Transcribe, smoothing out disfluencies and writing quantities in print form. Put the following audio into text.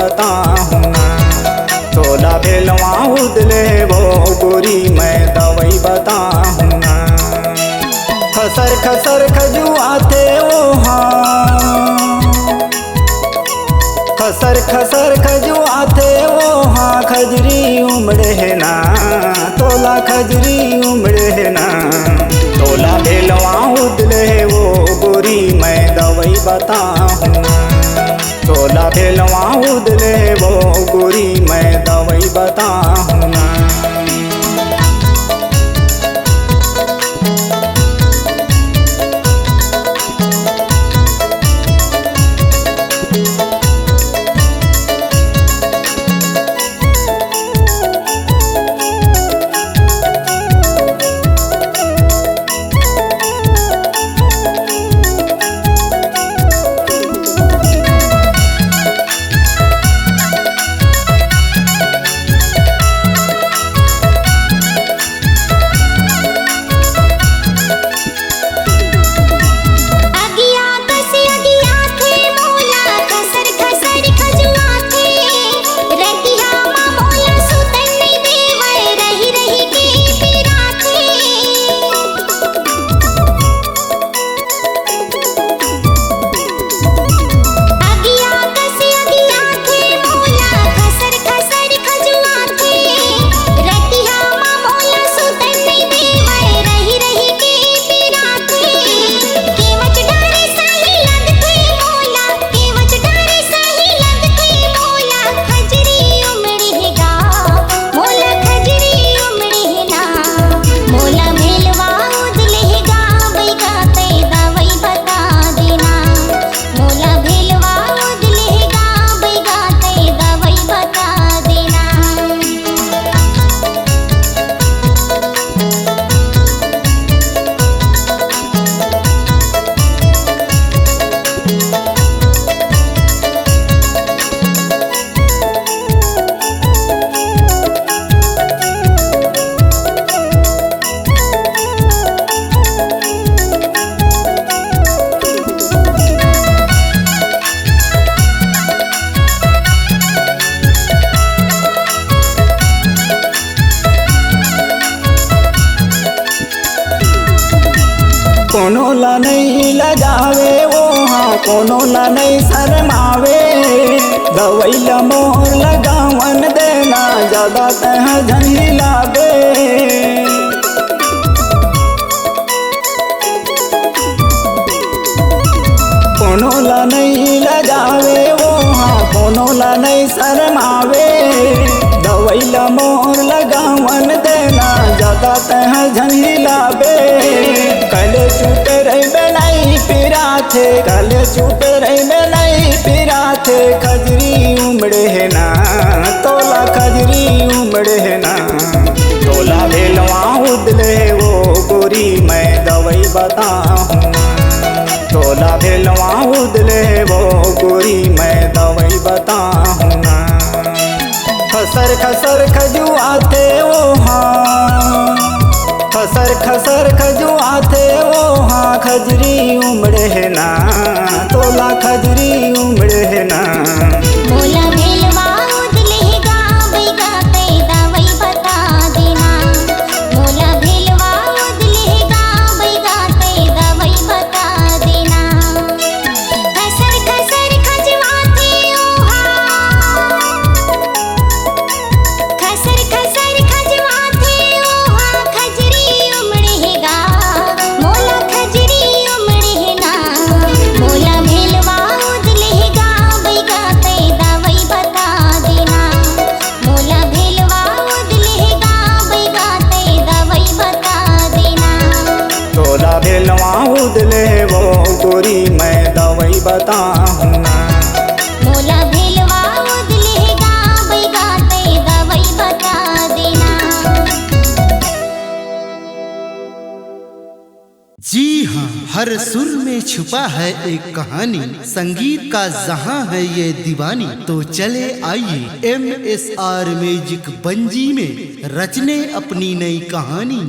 बताऊँ ना। तोला भेलवा उदले वो गोरी मैं दवाई बताऊँ ना। खसर खसर खजुआते वहाँ, खसर खसर खजुआते वहाँ खजरी उमड़े है ना। तोला खजरी उमड़े है ना। तोला भेलवा उदले वो गोरी मैं दवाई बताऊँ ना। तोला भेलवा उदले वो गोरी मैं दवाई बताऊँ ना। कोनो ला नहीं लगावे वहाँ, कोनो ला नहीं शरमावे। दवाई ला मोर लगावन देना ज्यादा तह झनी लागे। कोनो ला नहीं लगावे वहाँ, कोनो ला नहीं शरमावे। दवाई ला मोर लगावन देना ज्यादा तह झनी लागे। कले चुप रही नहीं पिरा थे, कले चुप रही नहीं पिरा थे। खजरी उमड़े है ना। तोला खजरी उमड़े है ना। तोला भेलवा उदले वो गोरी मैं दवाई बताऊँ ना। तोला भेलवा उदले वो गोरी मैं दवाई बताऊँ ना। खसर खसर खजुआते वहाँ, खसर खसर खजुआते वहाँ खजरी उमड़े है ना। तोला खजरी उमड़े है ना। मोला भेलवा उदले गावे गाते दवाई बता देना। मोला भेलवा उदले गावे गाते दवाई बता देना। खसर खसर खजुआते वहाँ, खसर खसर खजुआते वहाँ खजरी उमड़े गा। मोला खजरी उमड़े है ना। मोला भेलवा उदले गावे गाते दवाई बता देना। मोला भेलवा उदले गावे गाते दवाई बता देना। तोला भेलवा उदले वो गोरी मैं दवाई बताऊँ ना। मोला भेलवा उदले गावे गाते दवाई बता देना। जी हाँ, हर सुर में छुपा है एक कहानी। संगीत का जहां है ये दीवानी। तो चले आइए MSR म्यूजिक बंजी में रचने अपनी नई कहानी।